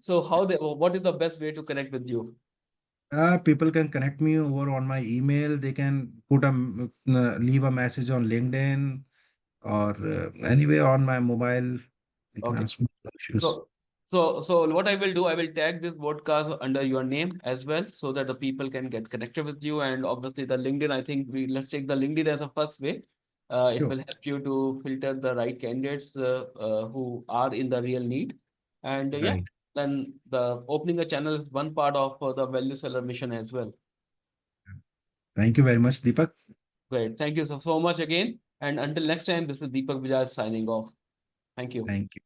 So what is the best way to connect with you? People can connect me over on my email. They can leave a message on LinkedIn, or anyway on my mobile. They can Okay. ask me issues. So what I will do, I will tag this podcast under your name as well, so that the people can get connected with you. And obviously, the LinkedIn, I think let's take the LinkedIn as a first way. It Sure. will help you to filter the right candidates who are in the real need. And yeah, Right. then the opening a channel is one part of the value seller mission as well. Thank you very much, Deepak. Great. Thank you so much again. And until next time, this is Deepak Vijay signing off. Thank you. Thank you.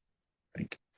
Thank you.